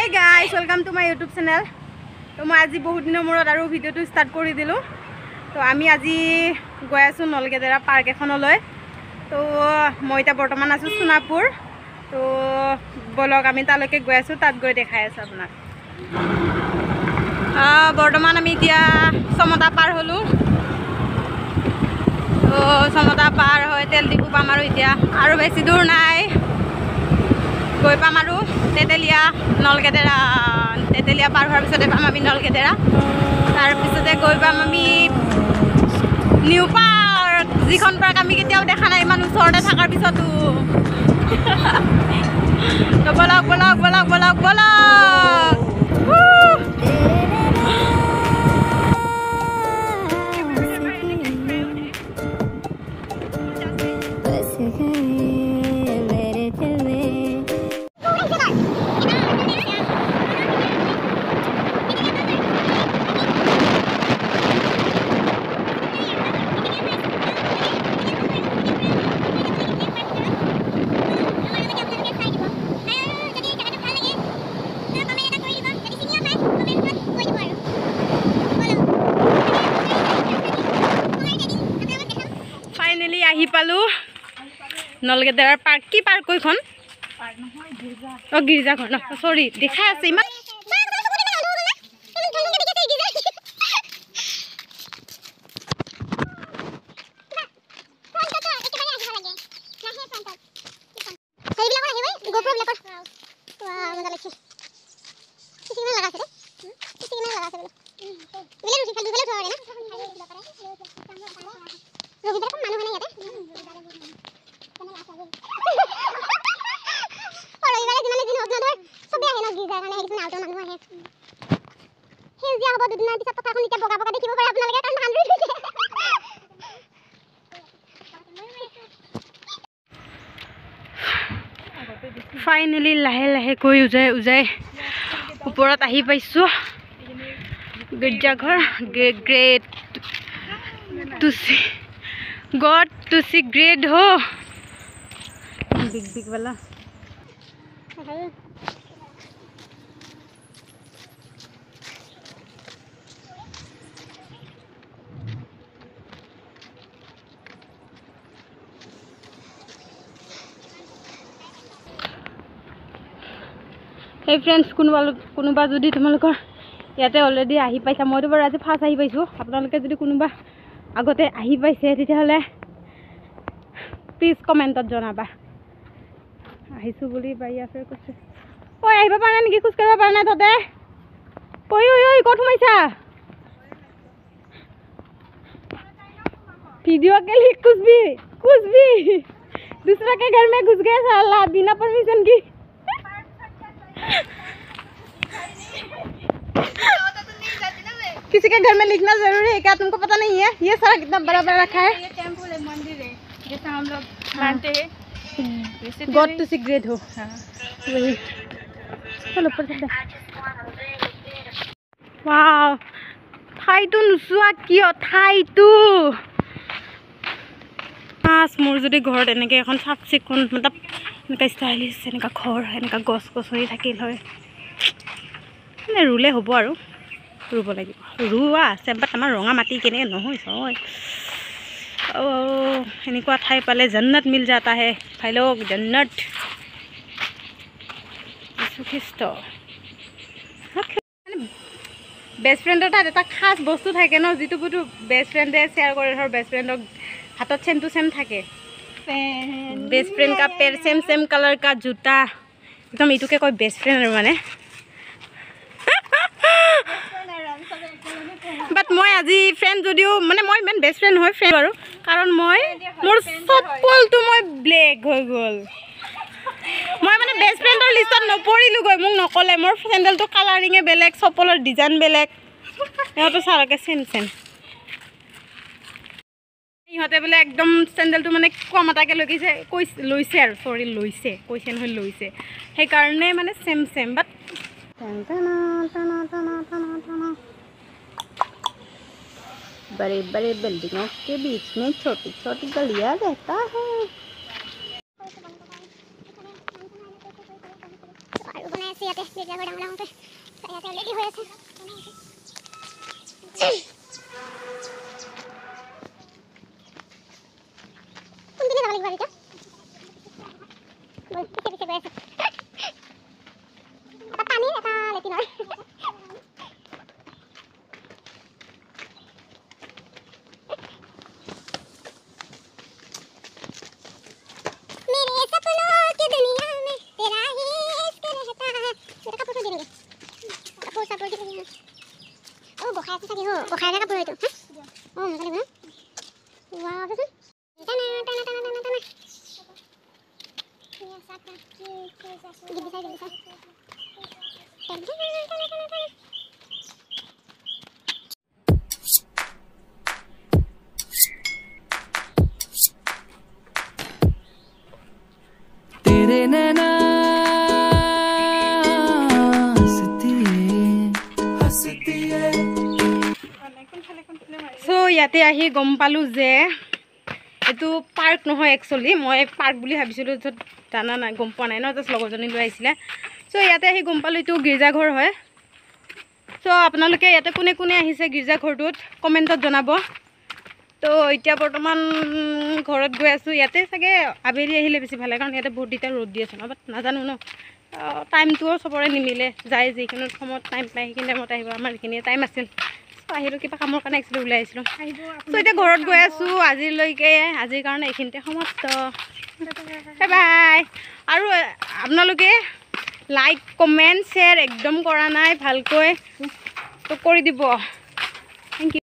Hey guys, welcome to my YouTube channel. So I আজি বহুত দিনৰ মূৰত আৰু ভিডিওটো ষ্টাৰ্ট কৰি দিলো। তো আমি আজি গৈ আছো নলগেদেৰা পাৰ্ক এখনলৈ। তো মই এটা বৰ্তমান আছো সোনাপুৰ। তো বলক আমি তালৈকে গৈ আছো, তাত গৈ দেখাই আছো আপোনাক। বৰ্তমান আমি এতিয়া সমতা পাৰ হলো। তো সমতা পাৰ হৈ তেল ডিপু পাম আৰু এতিয়া আৰু বেছি দূৰ নাই। গৈ পাম আৰু তেতেলিয়া নলগেদেৰা তেতেলিয়া পাৰ হোৱাৰ পিছতে পাম আমি নলগেদেৰা। তাৰপিছতে গৈ পাম আমি নিউ পাৰ্ক, যিখন পাৰ্ক আমি কেতিয়াও দেখা নাই ইমান ওচৰতে থকাৰ পিছতো। তো বলক বলক বলক বলক বলক। আহি পালো নলগেদেৰাৰ পাৰ্ক। কি পাৰ্ক কইখন? গিৰ্জাঘৰ ন, সৰি দেখা আছে ইমান। ফাইনেলি লাহে লাহে কৈ উজাই উজাই ওপৰত আহি পাইছো। গিৰ্জাঘৰ great to see God to see great हो बिग बिग वाला। हे फ्रेंड्स, কোনোবা যদি তোমালোকৰ ইয়াতে অলৰেডি আহি পাইছা, মইতো বাৰু আজি ফাৰ্ষ্ট আহি পাইছোঁ। আপোনালোকে যদি কোনোবা আগতে আহি পাইছে তেতিয়াহ'লে প্লিজ কমেণ্টত জনাবা। আহিছোঁ বুলি বাই আছে কৈছে। ঐ আহিব পৰা নাই নেকি? খোজ কাঢ়িব পৰা নাই তহঁতে? ঐ ঐ ঐ ক'ত সোমাইছা? वीडियो के लिए कुछ भी दूसरा के घर में घुस गए साला बिना परमिशन की। किसी के घर में लिखना जरूरी है क्या? तुमको पता नहीं है? ये सारा कितना बड़ा बड़ा रखा है। ये टेंपल है, मंदिर है, जैसा हम लोग मानते हैं। गॉड टू सी ग्रेट हो। वही चलो ऊपर चलते। वाव, ঠাইটো নুচোৱা কিয়? ঠাইটো মোৰ যদি ঘৰত এনেকৈ এখন চাফ চিকুণ মতলব এনেকুৱা ষ্টাইলিছ এনেকুৱা ঘৰ এনেকুৱা গছ গছনি থাকিল হয়, মানে ৰুলে হ'ব আৰু ৰুব লাগিব। ৰুৱা আছে বাট আমাৰ ৰঙা মাটি কেনেকৈ নহয় হয়। এনেকুৱা ঠাই পালে জন্নত মিল যাতা হে ভাই লোক, জন্নত। যীশু খ্ৰীষ্ট বেষ্ট ফ্ৰেণ্ডৰ তাত এটা খাস বস্তু থাকে ন, যিটো বস্তু বেষ্ট ফ্ৰেণ্ডে শ্বেয়াৰ কৰে। ধৰ বেষ্ট ফ্ৰেণ্ডক হাতত চেম টু চেম থাকে। বেষ্ট ফ্ৰেণ্ড কা পেৰ চেম চেম কালাৰ কা জোতা, একদম এইটোকে কয় বেষ্ট ফ্ৰেণ্ড আৰু মানে। বাট মই আজি ফ্ৰেণ্ড যদিও মানে মই ইমান বেষ্ট ফ্ৰেণ্ড নহয় ফ্ৰেণ্ড আৰু, কাৰণ মই মোৰ চপলটো মই ব্লেক হৈ গ'ল। মই মানে বেষ্ট ফ্ৰেণ্ডৰ লিষ্টত নপৰিলোগৈ, মোক নক'লে। মোৰ চেণ্ডেলটো কালাৰিঙে বেলেগ, চপলৰ ডিজাইন বেলেগ, সিহঁতো চাৰকে চেম চেম। সিহঁতে বোলে একদম চেণ্ডেলটো মানে কম এটাকৈ লৈছে আৰু চৰি লৈছে, কৈছে নহয় লৈছে, সেইকাৰণে মানে চেম চেম। বাট बड़े बड़े बिल्डिंगों के बीच में छोटी छोटी गलियां रहता है। ইয়াতে গিৰ্জাঘৰ ডাঙৰ ডাঙৰকৈ ইয়াতে অলৰেডি হৈ আছে কোনপিনে যাব লাগিব আৰু এতিয়া বল পিছে পিছে গৈ আছে এটা পানীৰ এটা লেটিনৰ Bukan ada kapur itu, hah? Oh, nggak ada. Wow, betul. Tanah. Jadi bisa. Tanah. तेरे नैना সো ইয়াতে আহি গম পালোঁ যে এইটো পাৰ্ক নহয় একচুৱেলি মই পাৰ্ক বুলি ভাবিছিলোঁ য'ত জানা নাই গম পোৱা নাই ন জাষ্ট লগৰজনী লৈ আহিছিলে সো ইয়াতে আহি গম পালোঁ এইটো গীৰ্জাঘৰ হয় সো আপোনালোকে ইয়াতে কোনে কোনে আহিছে গীৰ্জাঘৰটোত কমেণ্টত জনাব তো এতিয়া বৰ্তমান ঘৰত গৈ আছোঁ ইয়াতে চাগে আবেলি আহিলে বেছি ভাল হয় কাৰণ ইয়াতে বহুত দিতা ৰ'দ দি আছে ন বাট নাজানো ন টাইমটোও চবৰে নিমিলে যায় যিখিনি সময়ত টাইম পায় সেইখিনি টাইমত আহিব আমাৰ এইখিনি টাইম আছিল আহিলোঁ কিবা কামৰ কাৰণে একচুৱেলি ওলাই আহিছিলোঁ চ' এতিয়া ঘৰত গৈ আছোঁ আজিৰ কাৰণে এইখিনিতে সমাপ্ত বাই বাই আৰু আপোনালোকে লাইক কমেণ্ট শ্বেয়াৰ একদম কৰা নাই ভালকৈ তো কৰি দিব থেংক ইউ